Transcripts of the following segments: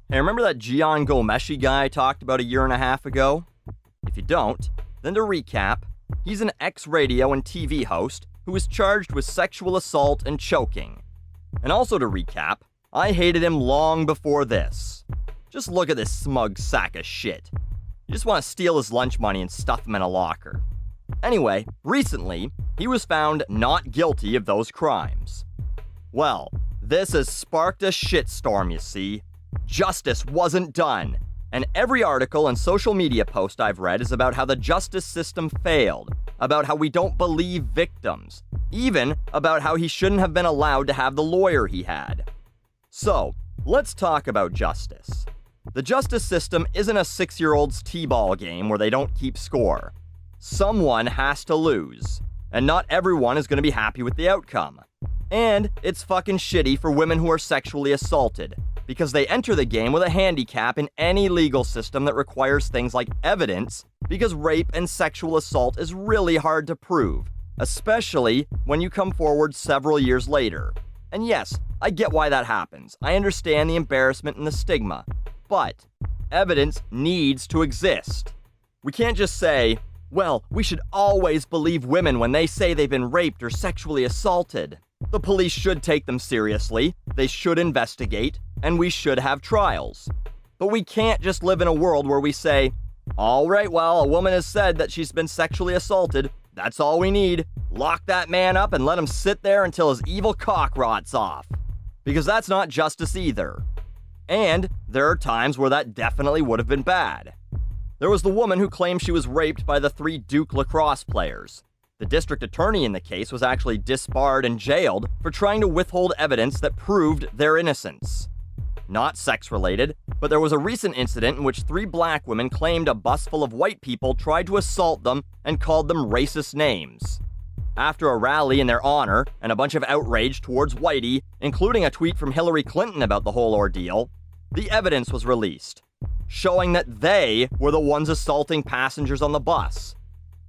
Hey, remember that Jian Ghomeshi guy I talked about a year and a half ago? If you don't, then to recap, he's an ex-radio and TV host who was charged with sexual assault and choking. And also to recap, I hated him long before this. Just look at this smug sack of shit. You just want to steal his lunch money and stuff him in a locker. Anyway, recently, he was found not guilty of those crimes. Well, this has sparked a shitstorm, you see. Justice wasn't done, and every article and social media post I've read is about how the justice system failed, about how we don't believe victims, even about how he shouldn't have been allowed to have the lawyer he had. So, let's talk about justice. The justice system isn't a 6-year-old's t-ball game where they don't keep score. Someone has to lose, and not everyone is going to be happy with the outcome. And it's fucking shitty for women who are sexually assaulted, because they enter the game with a handicap in any legal system that requires things like evidence, because rape and sexual assault is really hard to prove, especially when you come forward several years later. And yes, I get why that happens. I understand the embarrassment and the stigma. But evidence needs to exist. We can't just say, well, we should always believe women when they say they've been raped or sexually assaulted. The police should take them seriously, they should investigate, and we should have trials. But we can't just live in a world where we say, all right, well, a woman has said that she's been sexually assaulted. That's all we need. Lock that man up and let him sit there until his evil cock rots off. Because that's not justice either. And there are times where that definitely would have been bad. There was the woman who claimed she was raped by the 3 Duke lacrosse players. The district attorney in the case was actually disbarred and jailed for trying to withhold evidence that proved their innocence. Not sex-related, but there was a recent incident in which 3 black women claimed a bus full of white people tried to assault them and called them racist names. After a rally in their honor and a bunch of outrage towards Whitey, including a tweet from Hillary Clinton about the whole ordeal, the evidence was released, showing that they were the ones assaulting passengers on the bus.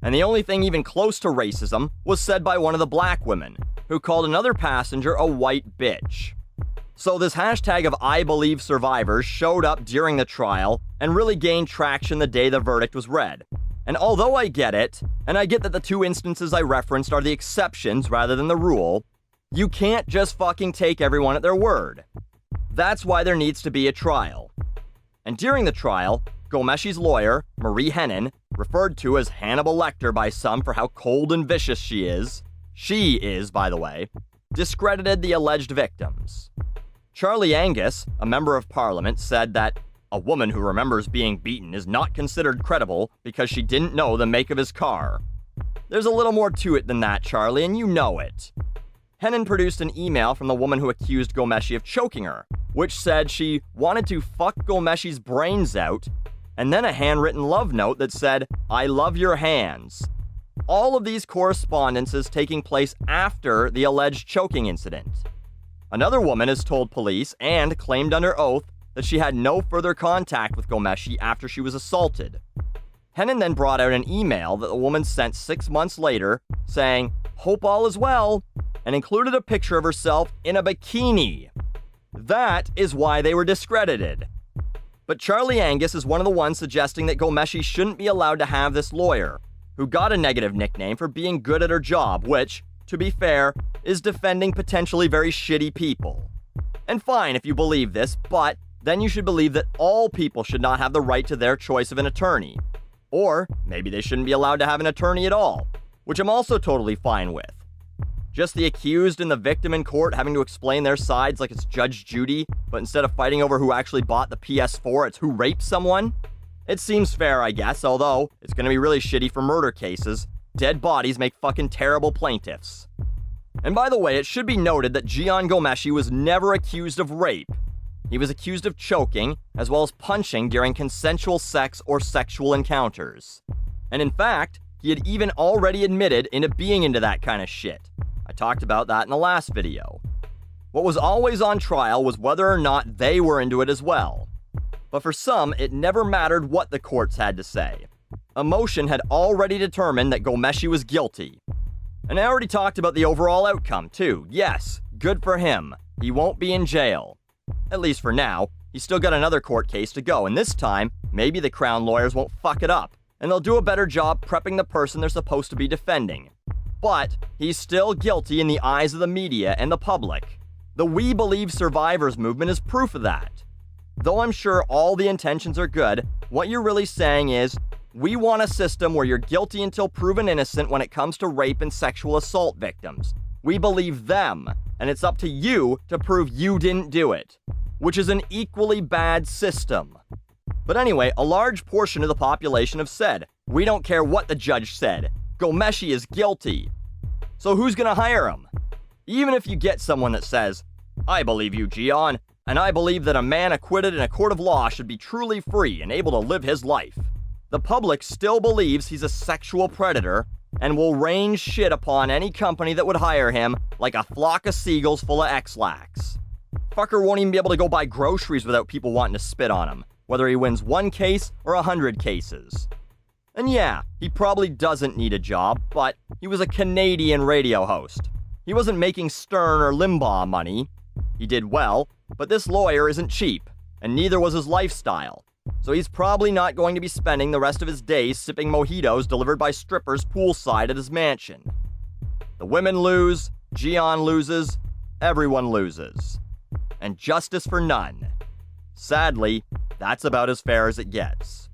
And the only thing even close to racism was said by one of the black women, who called another passenger a white bitch. So this hashtag of I believe survivors showed up during the trial and really gained traction the day the verdict was read. And although I get it, and I get that the 2 instances I referenced are the exceptions rather than the rule, you can't just fucking take everyone at their word. That's why there needs to be a trial. And during the trial, Ghomeshi's lawyer, Marie Henein, referred to as Hannibal Lecter by some for how cold and vicious she is, by the way, discredited the alleged victims. Charlie Angus, a member of parliament, said that a woman who remembers being beaten is not considered credible because she didn't know the make of his car. There's a little more to it than that, Charlie, and you know it. Henein produced an email from the woman who accused Ghomeshi of choking her, which said she wanted to fuck Ghomeshi's brains out, and then a handwritten love note that said, I love your hands. All of these correspondences taking place after the alleged choking incident. Another woman has told police and claimed under oath that she had no further contact with Ghomeshi after she was assaulted. Henein then brought out an email that the woman sent 6 months later saying, hope all is well, and included a picture of herself in a bikini. That is why they were discredited. But Charlie Angus is one of the ones suggesting that Ghomeshi shouldn't be allowed to have this lawyer, who got a negative nickname for being good at her job, which, to be fair, is defending potentially very shitty people. And fine if you believe this, but then you should believe that all people should not have the right to their choice of an attorney. Or maybe they shouldn't be allowed to have an attorney at all, which I'm also totally fine with. Just the accused and the victim in court having to explain their sides like it's Judge Judy, but instead of fighting over who actually bought the PS4, it's who raped someone? It seems fair, I guess, although it's gonna be really shitty for murder cases. Dead bodies make fucking terrible plaintiffs. And by the way, it should be noted that Jian Ghomeshi was never accused of rape. He was accused of choking, as well as punching during consensual sex or sexual encounters. And in fact, he had even already admitted into being into that kind of shit. I talked about that in the last video. What was always on trial was whether or not they were into it as well. But for some, it never mattered what the courts had to say. Emotion had already determined that Ghomeshi was guilty. And I already talked about the overall outcome, too. Yes, good for him. He won't be in jail. At least for now. he's still got another court case to go, and this time, maybe the Crown lawyers won't fuck it up, and they'll do a better job prepping the person they're supposed to be defending. But he's still guilty in the eyes of the media and the public. The We Believe Survivors movement is proof of that. Though I'm sure all the intentions are good, what you're really saying is, we want a system where you're guilty until proven innocent when it comes to rape and sexual assault victims. We believe them, and it's up to you to prove you didn't do it, which is an equally bad system. But anyway, a large portion of the population have said, we don't care what the judge said. Ghomeshi is guilty. So who's gonna hire him? Even if you get someone that says, I believe you, Jian, and I believe that a man acquitted in a court of law should be truly free and able to live his life. The public still believes he's a sexual predator and will rain shit upon any company that would hire him like a flock of seagulls full of X-lax. Fucker won't even be able to go buy groceries without people wanting to spit on him, whether he wins 1 case or 100 cases. And yeah, he probably doesn't need a job, but he was a Canadian radio host. He wasn't making Stern or Limbaugh money. He did well, but this lawyer isn't cheap, and neither was his lifestyle. So he's probably not going to be spending the rest of his days sipping mojitos delivered by strippers poolside at his mansion. The women lose, Jian loses, everyone loses. And justice for none. Sadly, that's about as fair as it gets.